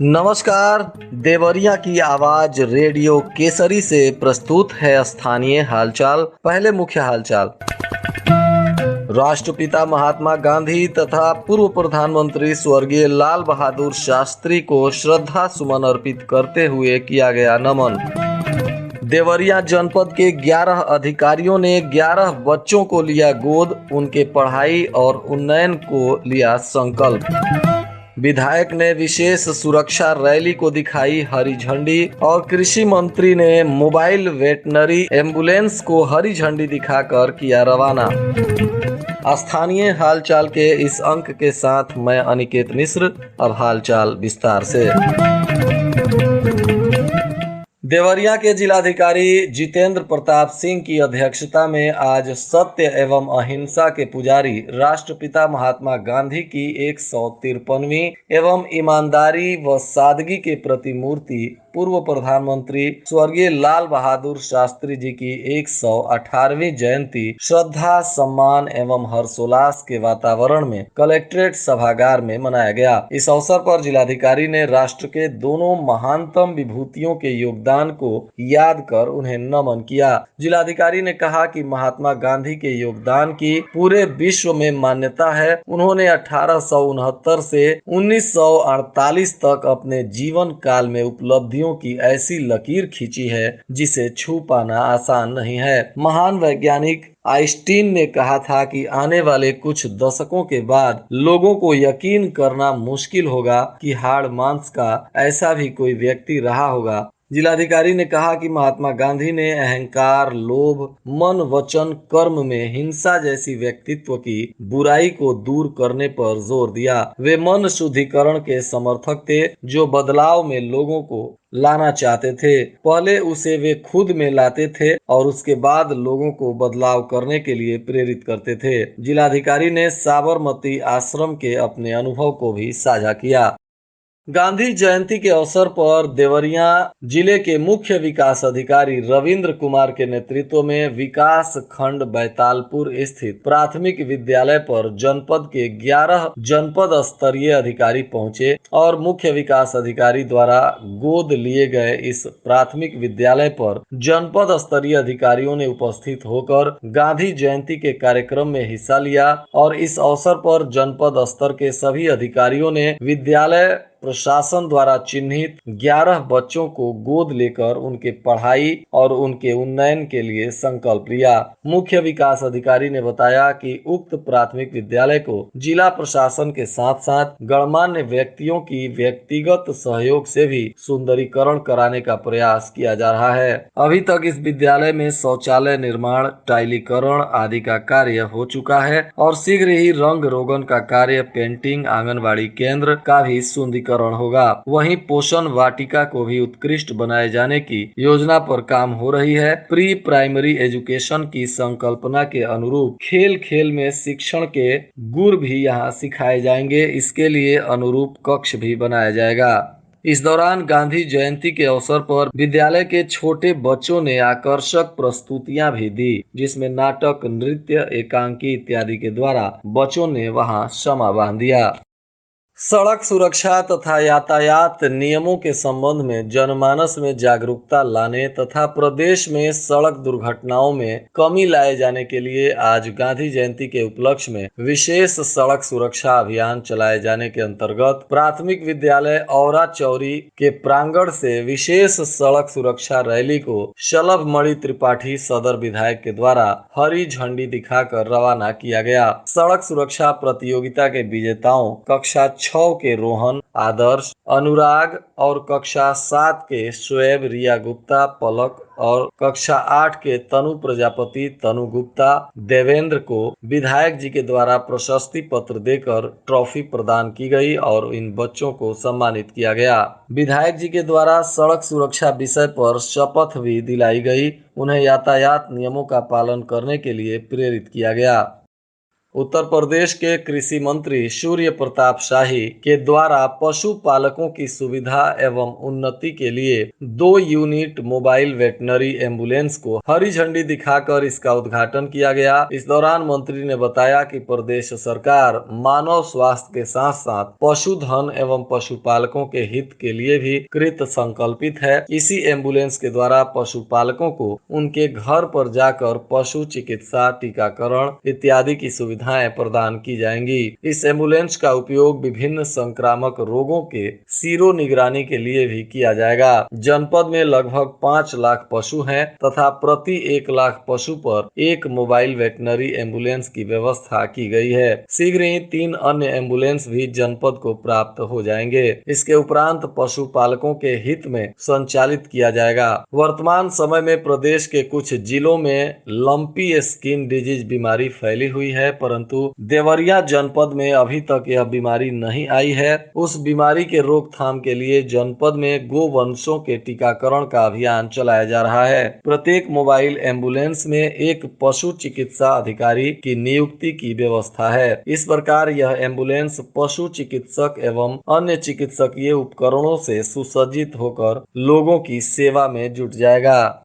नमस्कार। देवरिया की आवाज रेडियो केसरी से प्रस्तुत है स्थानीय हालचाल। पहले मुख्य हालचाल। राष्ट्रपिता महात्मा गांधी तथा पूर्व प्रधानमंत्री स्वर्गीय लाल बहादुर शास्त्री को श्रद्धा सुमन अर्पित करते हुए किया गया नमन। देवरिया जनपद के 11 अधिकारियों ने 11 बच्चों को लिया गोद, उनके पढ़ाई और उन्नयन को लिया संकल्प। विधायक ने विशेष सुरक्षा रैली को दिखाई हरी झंडी और कृषि मंत्री ने मोबाइल वेटनरी एम्बुलेंस को हरी झंडी दिखाकर किया रवाना। स्थानीय हालचाल के इस अंक के साथ मैं अनिकेत मिश्र। अब हालचाल विस्तार से। देवरिया के जिलाधिकारी जितेंद्र प्रताप सिंह की अध्यक्षता में आज सत्य एवं अहिंसा के पुजारी राष्ट्रपिता महात्मा गांधी की 153वीं एवं ईमानदारी व सादगी के प्रतिमूर्ति पूर्व प्रधानमंत्री स्वर्गीय लाल बहादुर शास्त्री जी की 118वीं जयंती श्रद्धा सम्मान एवं हर्षोल्लास के वातावरण में कलेक्ट्रेट सभागार में मनाया गया। इस अवसर पर जिलाधिकारी ने राष्ट्र के दोनों महानतम विभूतियों के योगदान को याद कर उन्हें नमन किया। जिलाधिकारी ने कहा कि महात्मा गांधी के योगदान की पूरे विश्व में मान्यता है। उन्होंने 1869 से 1948 तक अपने जीवन काल में उपलब्धियों की ऐसी लकीर खींची है जिसे छू पाना आसान नहीं है। महान वैज्ञानिक आइंस्टीन ने कहा था कि आने वाले कुछ दशकों के बाद लोगों को यकीन करना मुश्किल होगा कि हाड़ मांस का ऐसा भी कोई व्यक्ति रहा होगा। जिलाधिकारी ने कहा कि महात्मा गांधी ने अहंकार, लोभ, मन, वचन, कर्म में हिंसा जैसी व्यक्तित्व की बुराई को दूर करने पर जोर दिया। वे मन शुद्धिकरण के समर्थक थे जो बदलाव में लोगों को लाना चाहते थे। पहले उसे वे खुद में लाते थे और उसके बाद लोगों को बदलाव करने के लिए प्रेरित करते थे। जिलाधिकारी ने साबरमती आश्रम के अपने अनुभव को भी साझा किया। गांधी जयंती के अवसर पर देवरिया जिले के मुख्य विकास अधिकारी रविंद्र कुमार के नेतृत्व में विकास खंड बैतालपुर स्थित प्राथमिक विद्यालय पर जनपद के 11 जनपद स्तरीय अधिकारी पहुंचे और मुख्य विकास अधिकारी द्वारा गोद लिए गए इस प्राथमिक विद्यालय पर जनपद स्तरीय अधिकारियों ने उपस्थित होकर गांधी जयंती के कार्यक्रम में हिस्सा लिया और इस अवसर पर जनपद स्तर के सभी अधिकारियों ने विद्यालय प्रशासन द्वारा चिन्हित 11 बच्चों को गोद लेकर उनके पढ़ाई और उनके उन्नयन के लिए संकल्प लिया। मुख्य विकास अधिकारी ने बताया कि उक्त प्राथमिक विद्यालय को जिला प्रशासन के साथ साथ गणमान्य व्यक्तियों की व्यक्तिगत सहयोग से भी सुंदरीकरण कराने का प्रयास किया जा रहा है। अभी तक इस विद्यालय में शौचालय निर्माण, टाइलीकरण आदि का कार्य हो चुका है और शीघ्र ही रंग रोगन का कार्य, पेंटिंग, आंगनबाड़ी केंद्र का भी सुंदरीकरण होगा। वहीं पोषण वाटिका को भी उत्कृष्ट बनाए जाने की योजना पर काम हो रही है। प्री प्राइमरी एजुकेशन की संकल्पना के अनुरूप खेल खेल में शिक्षण के गुर भी यहाँ सिखाए जाएंगे। इसके लिए अनुरूप कक्ष भी बनाया जाएगा। इस दौरान गांधी जयंती के अवसर पर विद्यालय के छोटे बच्चों ने आकर्षक प्रस्तुतियां भी दी, जिसमें नाटक, नृत्य, एकांकी इत्यादि के द्वारा बच्चों ने वहां समा बांध दिया। सड़क सुरक्षा तथा यातायात नियमों के संबंध में जनमानस में जागरूकता लाने तथा प्रदेश में सड़क दुर्घटनाओं में कमी लाए जाने के लिए आज गांधी जयंती के उपलक्ष्य में विशेष सड़क सुरक्षा अभियान चलाए जाने के अंतर्गत प्राथमिक विद्यालय औरा चौरी के प्रांगण से विशेष सड़क सुरक्षा रैली को शलभ मणि त्रिपाठी सदर विधायक के द्वारा हरी झंडी दिखाकर रवाना किया गया। सड़क सुरक्षा प्रतियोगिता के विजेताओं कक्षा 6 के रोहन, आदर्श, अनुराग और कक्षा 7 के शोएब, रिया गुप्ता, पलक और कक्षा 8 के तनु प्रजापति, तनु गुप्ता, देवेंद्र को विधायक जी के द्वारा प्रशस्ति पत्र देकर ट्रॉफी प्रदान की गई और इन बच्चों को सम्मानित किया गया। विधायक जी के द्वारा सड़क सुरक्षा विषय पर शपथ भी दिलाई गई। उन्हें यातायात नियमों का पालन करने के लिए प्रेरित किया गया। उत्तर प्रदेश के कृषि मंत्री सूर्य प्रताप शाही के द्वारा पशु पालकों की सुविधा एवं उन्नति के लिए 2 यूनिट मोबाइल वेटनरी एम्बुलेंस को हरी झंडी दिखाकर इसका उद्घाटन किया गया। इस दौरान मंत्री ने बताया कि प्रदेश सरकार मानव स्वास्थ्य के साथ साथ पशुधन एवं पशुपालकों के हित के लिए भी कृत संकल्पित है। इसी एम्बुलेंस के द्वारा पशुपालकों को उनके घर पर जाकर पशु चिकित्सा, टीकाकरण इत्यादि की सुविधाएं प्रदान की जाएंगी। इस एम्बुलेंस का उपयोग विभिन्न संक्रामक रोगों के सीरो निगरानी के लिए भी किया जाएगा। जनपद में लगभग 5 लाख पशु हैं तथा प्रति 1 लाख पशु पर एक मोबाइल वेटनरी एम्बुलेंस की व्यवस्था की गई है। शीघ्र ही 3 अन्य एम्बुलेंस भी जनपद को प्राप्त हो जाएंगे। इसके उपरांत पशुपालकों के हित में संचालित किया जाएगा। वर्तमान समय में प्रदेश के कुछ जिलों में लंपी स्किन डिजीज बीमारी फैली हुई है, परंतु देवरिया जनपद में अभी तक यह बीमारी नहीं आई है। उस बीमारी के रोकथाम के लिए जनपद में गोवंशों के टीकाकरण का अभियान चलाया जा रहा है। प्रत्येक मोबाइल एम्बुलेंस में एक पशु चिकित्सा अधिकारी की नियुक्ति की व्यवस्था है। इस प्रकार यह एम्बुलेंस पशु चिकित्सक एवं अन्य चिकित्सकीय उपकरणों से सुसज्जित होकर लोगों की सेवा में जुट जाएगा।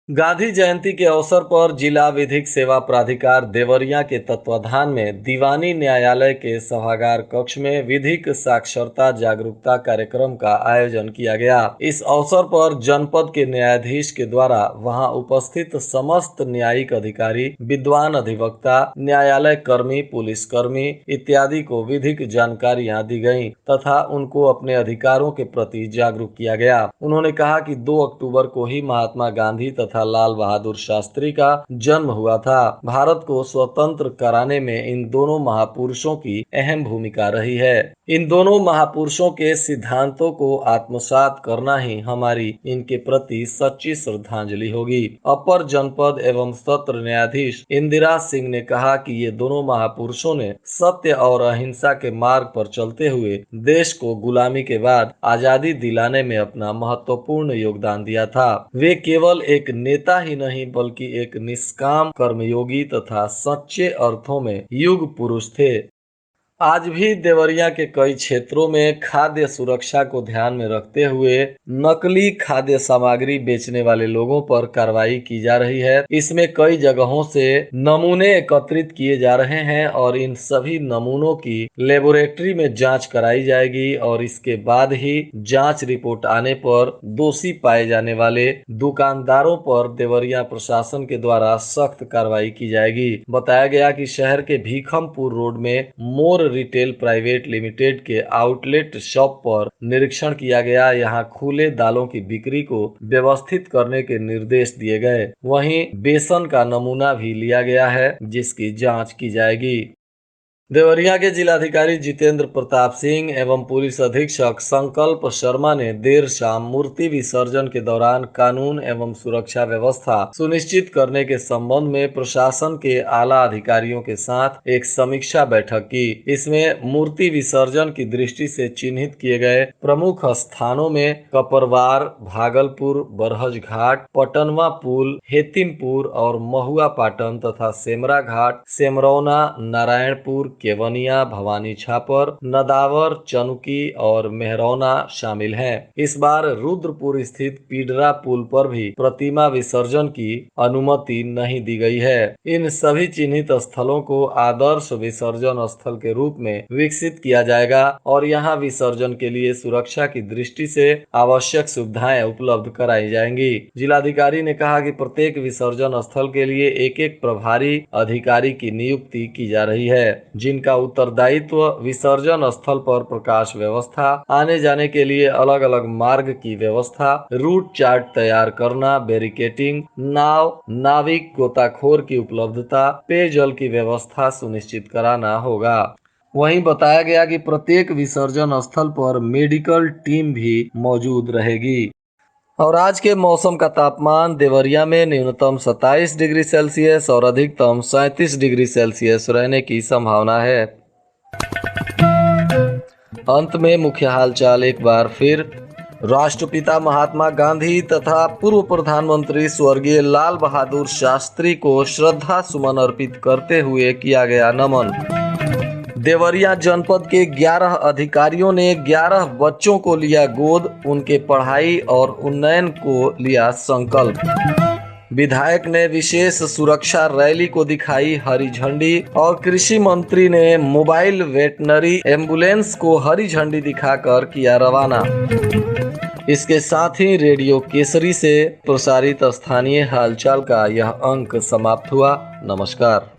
गांधी जयंती के अवसर पर जिला विधिक सेवा प्राधिकार देवरिया के तत्वाधान में दीवानी न्यायालय के सभागार कक्ष में विधिक साक्षरता जागरूकता कार्यक्रम का आयोजन किया गया। इस अवसर पर जनपद के न्यायाधीश के द्वारा वहां उपस्थित समस्त न्यायिक अधिकारी, विद्वान अधिवक्ता, न्यायालय कर्मी, पुलिस कर्मी इत्यादि को विधिक जानकारियां दी गयी तथा उनको अपने अधिकारों के प्रति जागरूक किया गया। उन्होंने कहा कि 2 अक्टूबर को ही महात्मा गांधी तथा लाल बहादुर शास्त्री का जन्म हुआ था। भारत को स्वतंत्र कराने में इन दोनों महापुरुषों की अहम भूमिका रही है। इन दोनों महापुरुषों के सिद्धांतों को आत्मसात करना ही हमारी इनके प्रति सच्ची श्रद्धांजलि होगी। अपर जनपद एवं सत्र न्यायाधीश इंदिरा सिंह ने कहा कि ये दोनों महापुरुषों ने सत्य और अहिंसा के मार्ग पर चलते हुए देश को गुलामी के बाद आजादी दिलाने में अपना महत्वपूर्ण योगदान दिया था। वे केवल एक नेता ही नहीं बल्कि एक निष्काम कर्मयोगी तथा सच्चे अर्थों में युग पुरुष थे। आज भी देवरिया के कई क्षेत्रों में खाद्य सुरक्षा को ध्यान में रखते हुए नकली खाद्य सामग्री बेचने वाले लोगों पर कार्रवाई की जा रही है। इसमें कई जगहों से नमूने एकत्रित किए जा रहे हैं और इन सभी नमूनों की लेबोरेटरी में जांच कराई जाएगी और इसके बाद ही जांच रिपोर्ट आने पर दोषी पाए जाने वाले दुकानदारों पर देवरिया प्रशासन के द्वारा सख्त कार्रवाई की जाएगी। बताया गया कि शहर के भीखमपुर रोड में मोर रिटेल प्राइवेट लिमिटेड के आउटलेट शॉप पर निरीक्षण किया गया। यहां खुले दालों की बिक्री को व्यवस्थित करने के निर्देश दिए गए। वहीं बेसन का नमूना भी लिया गया है जिसकी जांच की जाएगी। देवरिया के जिलाधिकारी जितेंद्र प्रताप सिंह एवं पुलिस अधीक्षक संकल्प शर्मा ने देर शाम मूर्ति विसर्जन के दौरान कानून एवं सुरक्षा व्यवस्था सुनिश्चित करने के संबंध में प्रशासन के आला अधिकारियों के साथ एक समीक्षा बैठक की। इसमें मूर्ति विसर्जन की दृष्टि से चिन्हित किए गए प्रमुख स्थानों में कपरवार, भागलपुर, बरहज घाट, पटनवा पुल, हेतिमपुर और महुआ पाटन तथा सेमरा घाट, सेमरौना, नारायणपुर, केवनिया, भवानी छापर, नदावर, चनुकी और मेहरौना शामिल हैं। इस बार रुद्रपुर स्थित पीडरा पुल पर भी प्रतिमा विसर्जन की अनुमति नहीं दी गई है। इन सभी चिन्हित स्थलों को आदर्श विसर्जन स्थल के रूप में विकसित किया जाएगा और यहाँ विसर्जन के लिए सुरक्षा की दृष्टि से आवश्यक सुविधाएं उपलब्ध कराई जाएंगी। जिलाधिकारी ने कहा कि प्रत्येक विसर्जन स्थल के लिए एक प्रभारी अधिकारी की नियुक्ति की जा रही है, जिनका उत्तरदायित्व विसर्जन स्थल पर प्रकाश व्यवस्था, आने जाने के लिए अलग अलग मार्ग की व्यवस्था, रूट चार्ट तैयार करना, बैरिकेटिंग, नाव, नाविक, गोताखोर की उपलब्धता, पेयजल की व्यवस्था सुनिश्चित कराना होगा। वहीं बताया गया कि प्रत्येक विसर्जन स्थल पर मेडिकल टीम भी मौजूद रहेगी। और आज के मौसम का तापमान देवरिया में न्यूनतम 27 डिग्री सेल्सियस और अधिकतम 37 डिग्री सेल्सियस रहने की संभावना है। अंत में मुख्य हालचाल एक बार फिर। राष्ट्रपिता महात्मा गांधी तथा पूर्व प्रधानमंत्री स्वर्गीय लाल बहादुर शास्त्री को श्रद्धा सुमन अर्पित करते हुए किया गया नमन। देवरिया जनपद के 11 अधिकारियों ने 11 बच्चों को लिया गोद, उनके पढ़ाई और उन्नयन को लिया संकल्प। विधायक ने विशेष सुरक्षा रैली को दिखाई हरी झंडी और कृषि मंत्री ने मोबाइल वेटनरी एम्बुलेंस को हरी झंडी दिखाकर किया रवाना। इसके साथ ही रेडियो केसरी से प्रसारित स्थानीय हालचाल का यह अंक समाप्त हुआ। नमस्कार।